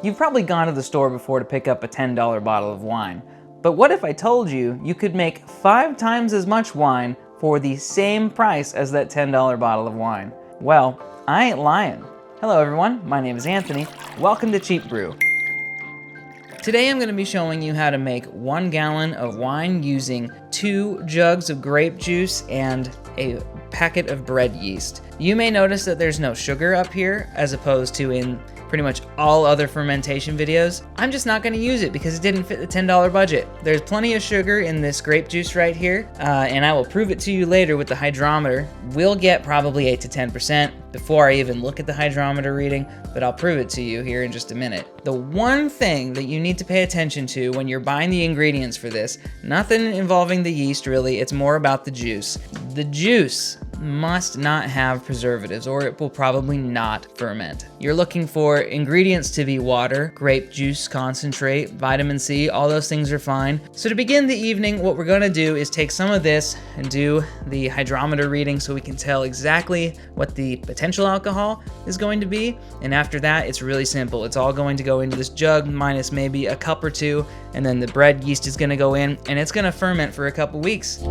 You've probably gone to the store before to pick up a $10 bottle of wine. But what if I told you you could make 5 times as much wine for the same price as that $10 bottle of wine? Well, I ain't lying. Hello everyone, my name is Anthony. Welcome to Cheap Brew. Today I'm going to be showing you how to make 1 gallon of wine using 2 jugs of grape juice and a packet of bread yeast. You may notice that there's no sugar up here as opposed to in pretty much all other fermentation videos. I'm just not going to use it because it didn't fit the $10 budget. There's plenty of sugar in this grape juice right here, and I will prove it to you later with the hydrometer. We'll get probably 8 to 10% before I even look at the hydrometer reading, but I'll prove it to you here in just a minute. The one thing that you need to pay attention to when you're buying the ingredients for this, nothing involving the yeast really, it's more about the juice. The juice must not have preservatives or it will probably not ferment. You're looking for ingredients to be water, grape juice concentrate, vitamin C, all those things are fine. So to begin the evening, what we're gonna do is take some of this and do the hydrometer reading so we can tell exactly what the potential alcohol is going to be. And after that, it's really simple. It's all going to go into this jug minus maybe a cup or 2, and then the bread yeast is gonna go in and it's gonna ferment for a couple weeks.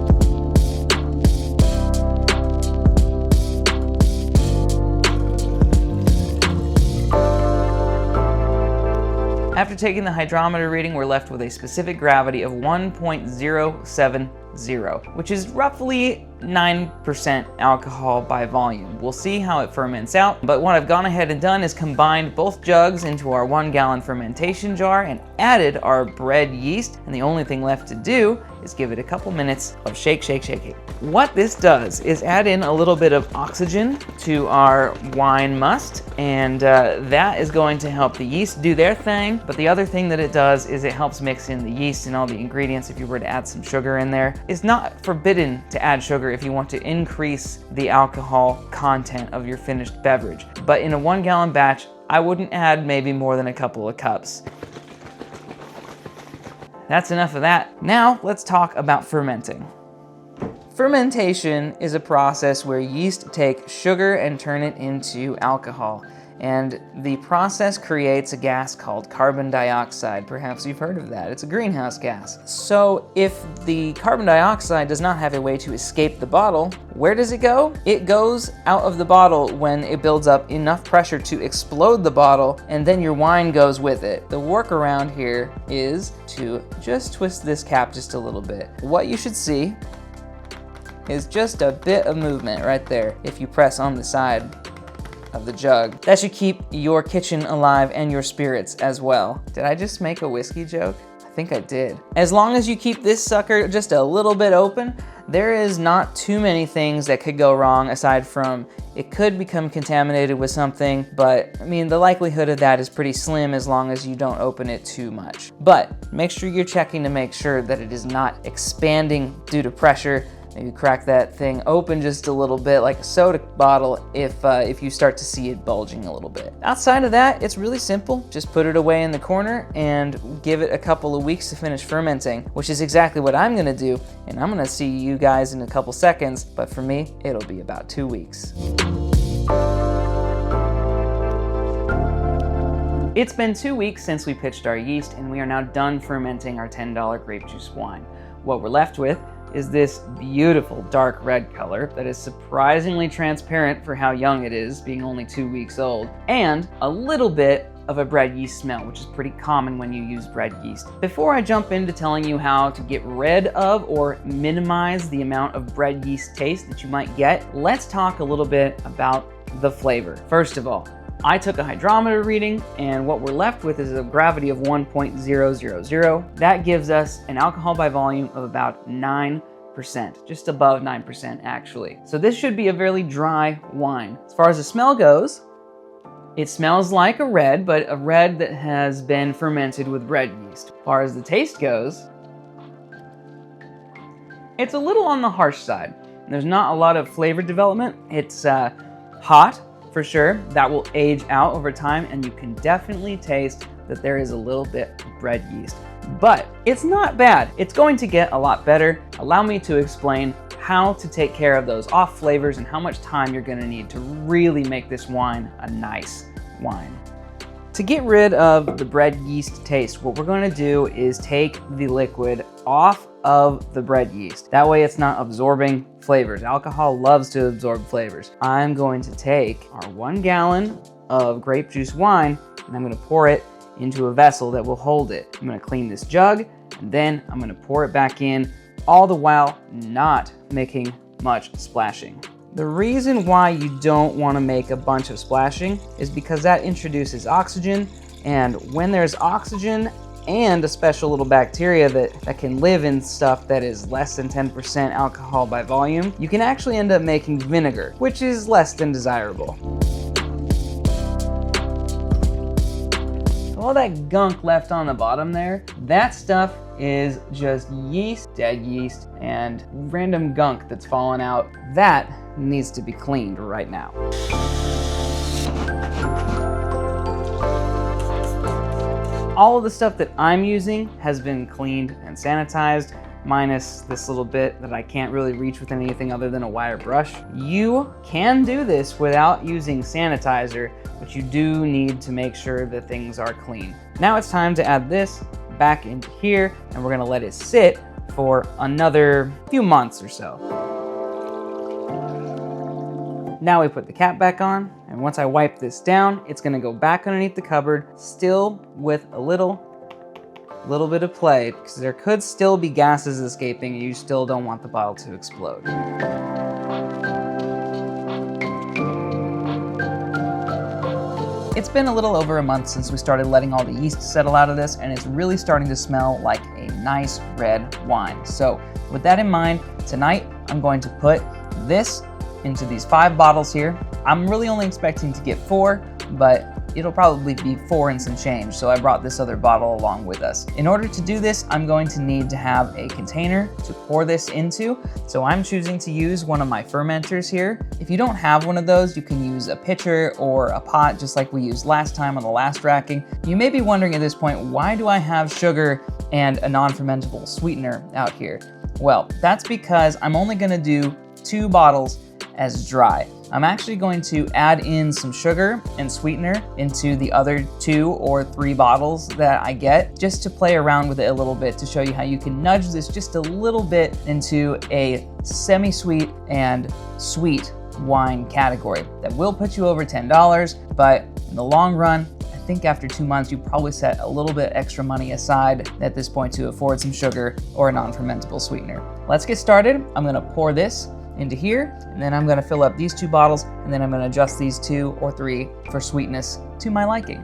After taking the hydrometer reading, we're left with a specific gravity of 1.070, which is roughly 9% alcohol by volume. We'll see how it ferments out, but what I've gone ahead and done is combined both jugs into our 1 gallon fermentation jar and added our bread yeast, and the only thing left to do is give it a couple minutes of shake, shake, shake. What this does is add in a little bit of oxygen to our wine must, and that is going to help the yeast do their thing, but the other thing that it does is it helps mix in the yeast and all the ingredients. If you were to add some sugar in there, it's not forbidden to add sugar if you want to increase the alcohol content of your finished beverage. But in a 1 gallon batch, I wouldn't add maybe more than a couple of cups. That's enough of that. Now let's talk about fermenting. Fermentation is a process where yeast take sugar and turn it into alcohol. And the process creates a gas called carbon dioxide. Perhaps you've heard of that. It's a greenhouse gas. So if the carbon dioxide does not have a way to escape the bottle, where does it go? It goes out of the bottle when it builds up enough pressure to explode the bottle, and then your wine goes with it. The workaround here is to just twist this cap just a little bit. What you should see is just a bit of movement right there if you press on the side of the jug. That should keep your kitchen alive and your spirits as well. Did I just make a whiskey joke? I think I did. As long as you keep this sucker just a little bit open, there is not too many things that could go wrong aside from it could become contaminated with something, but I mean, the likelihood of that is pretty slim as long as you don't open it too much. But make sure you're checking to make sure that it is not expanding due to pressure. Maybe crack that thing open just a little bit like a soda bottle if you start to see it bulging a little bit. Outside of that, it's really simple. Just put it away in the corner and give it a couple of weeks to finish fermenting, which is exactly what I'm gonna do. And I'm gonna see you guys in a couple seconds, but for me, it'll be about 2 weeks. It's been 2 weeks since we pitched our yeast, and we are now done fermenting our $10 grape juice wine. What we're left with is this beautiful dark red color that is surprisingly transparent for how young it is, being only 2 weeks old, and a little bit of a bread yeast smell, which is pretty common when you use bread yeast. Before I jump into telling you how to get rid of or minimize the amount of bread yeast taste that you might get, let's talk a little bit about the flavor. First of all, I took a hydrometer reading, and what we're left with is a gravity of 1.000. That gives us an alcohol by volume of about 9%, just above 9% actually. So this should be a fairly dry wine. As far as the smell goes, it smells like a red, but a red that has been fermented with bread yeast. As far as the taste goes, it's a little on the harsh side. There's not a lot of flavor development. It's hot, for sure. That will age out over time, and you can definitely taste that there is a little bit of bread yeast. But it's not bad. It's going to get a lot better. Allow me to explain how to take care of those off flavors and how much time you're gonna need to really make this wine a nice wine. To get rid of the bread yeast taste, what we're going to do is take the liquid off of the bread yeast. That way it's not absorbing flavors. Alcohol loves to absorb flavors. I'm going to take our 1 gallon of grape juice wine and I'm going to pour it into a vessel that will hold it. I'm going to clean this jug and then I'm going to pour it back in, all the while not making much splashing. The reason why you don't want to make a bunch of splashing is because that introduces oxygen, and when there's oxygen and a special little bacteria that can live in stuff that is less than 10% alcohol by volume, you can actually end up making vinegar, which is less than desirable. All that gunk left on the bottom there, that stuff is just yeast, dead yeast, and random gunk that's fallen out. That needs to be cleaned right now. All of the stuff that I'm using has been cleaned and sanitized, minus this little bit that I can't really reach with anything other than a wire brush. You can do this without using sanitizer, but you do need to make sure that things are clean. Now it's time to add this back into here, and we're gonna let it sit for another few months or so. Now we put the cap back on, and once I wipe this down, it's gonna go back underneath the cupboard, still with a little bit of play, because there could still be gases escaping and you still don't want the bottle to explode. It's been a little over a month since we started letting all the yeast settle out of this, and it's really starting to smell like a nice red wine. So with that in mind, tonight I'm going to put this into these 5 bottles here. I'm really only expecting to get 4, but it'll probably be 4 and some change, so I brought this other bottle along with us. In order to do this, I'm going to need to have a container to pour this into, so I'm choosing to use one of my fermenters here. If you don't have one of those, you can use a pitcher or a pot, just like we used last time on the last racking. You may be wondering at this point, why do I have sugar and a non-fermentable sweetener out here? Well, that's because I'm only gonna do 2 bottles as dry. I'm actually going to add in some sugar and sweetener into the other 2 or 3 bottles that I get, just to play around with it a little bit, to show you how you can nudge this just a little bit into a semi-sweet and sweet wine category. That will put you over $10, but in the long run, I think after 2 months, you probably set a little bit extra money aside at this point to afford some sugar or a non-fermentable sweetener. Let's get started. I'm gonna pour this into here, and then I'm gonna fill up these 2 bottles, and then I'm gonna adjust these 2 or 3 for sweetness to my liking.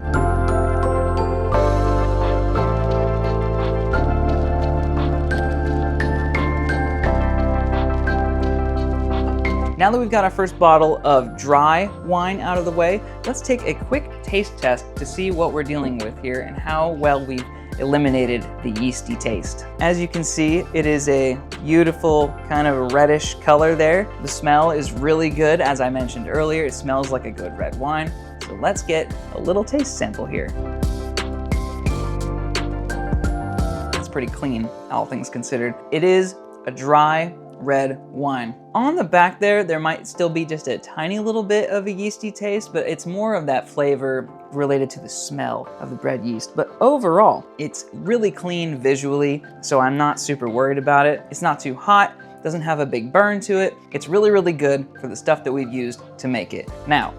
Now that we've got our first bottle of dry wine out of the way, let's take a quick taste test to see what we're dealing with here and how well we've eliminated the yeasty taste. As you can see, it is a beautiful kind of reddish color there. The smell is really good. As I mentioned earlier, it smells like a good red wine. So let's get a little taste sample here. It's pretty clean, all things considered. It is a dry red wine. On the back there might still be just a tiny little bit of a yeasty taste, but it's more of that flavor related to the smell of the bread yeast. But overall, it's really clean visually, so I'm not super worried about it. It's not too hot, doesn't have a big burn to it. It's really, really good for the stuff that we've used to make it. Now,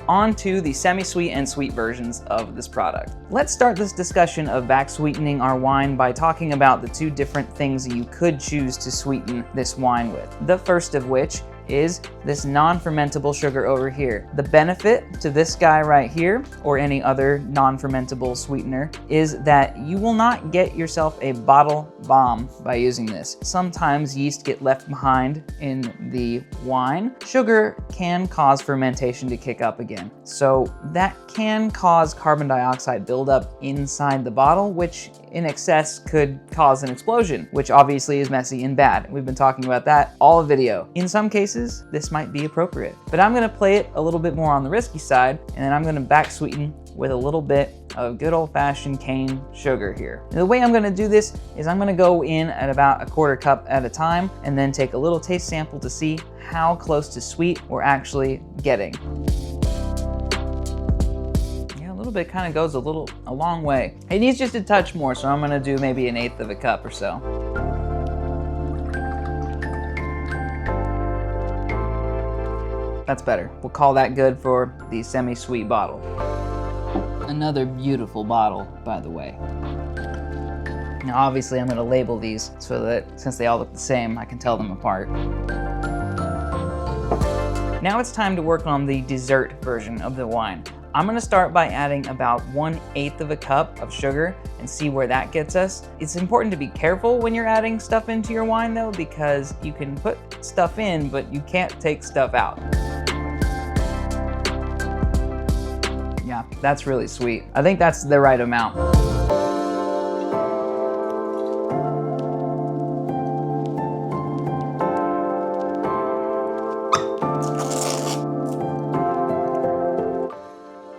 on to the semi-sweet and sweet versions of this product. Let's start this discussion of back sweetening our wine by talking about the 2 different things that you could choose to sweeten this wine with. The first of which is this non-fermentable sugar over here. The benefit to this guy right here, or any other non-fermentable sweetener, is that you will not get yourself a bottle bomb by using this. Sometimes yeast get left behind in the wine. Sugar can cause fermentation to kick up again. So that can cause carbon dioxide buildup inside the bottle, which in excess could cause an explosion, which obviously is messy and bad. We've been talking about that all video. In some cases, this might be appropriate, but I'm gonna play it a little bit more on the risky side, and then I'm gonna back sweeten with a little bit of good old-fashioned cane sugar here. And the way I'm gonna do this is I'm gonna go in at about a 1/4 cup at a time, and then take a little taste sample to see how close to sweet we're actually getting. bit kind of goes a long way. It needs just a touch more, so I'm gonna do maybe 1/8 of a cup or so. That's better. We'll call that good for the semi-sweet bottle. Another beautiful bottle, by the way. Now obviously I'm gonna label these so that since they all look the same, I can tell them apart. Now it's time to work on the dessert version of the wine. I'm gonna start by adding about 1/8 of a cup of sugar and see where that gets us. It's important to be careful when you're adding stuff into your wine though, because you can put stuff in, but you can't take stuff out. Yeah, that's really sweet. I think that's the right amount.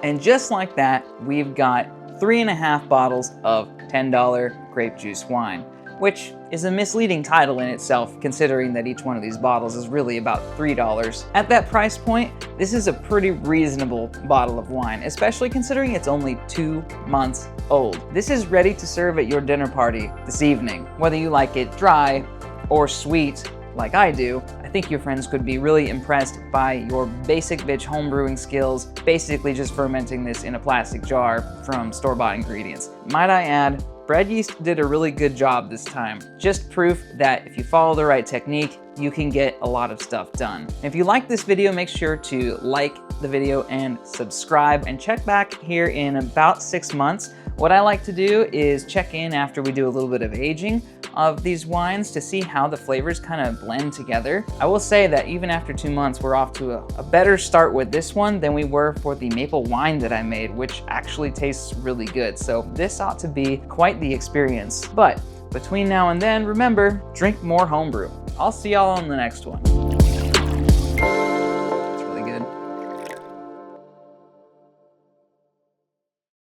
And just like that, we've got 3.5 bottles of $10 grape juice wine, which is a misleading title in itself, considering that each one of these bottles is really about $3. At that price point, this is a pretty reasonable bottle of wine, especially considering it's only 2 months old. This is ready to serve at your dinner party this evening. Whether you like it dry or sweet, like I do, I think your friends could be really impressed by your basic bitch homebrewing skills, basically just fermenting this in a plastic jar from store-bought ingredients. Might I add, bread yeast did a really good job this time. Just proof that if you follow the right technique, you can get a lot of stuff done. If you like this video, make sure to like the video and subscribe, and check back here in about 6 months. What I like to do is check in after we do a little bit of aging of these wines to see how the flavors kind of blend together. I will say that even after 2 months, we're off to a better start with this one than we were for the maple wine that I made, which actually tastes really good. So this ought to be quite the experience. But between now and then, remember, drink more homebrew. I'll see y'all on the next one.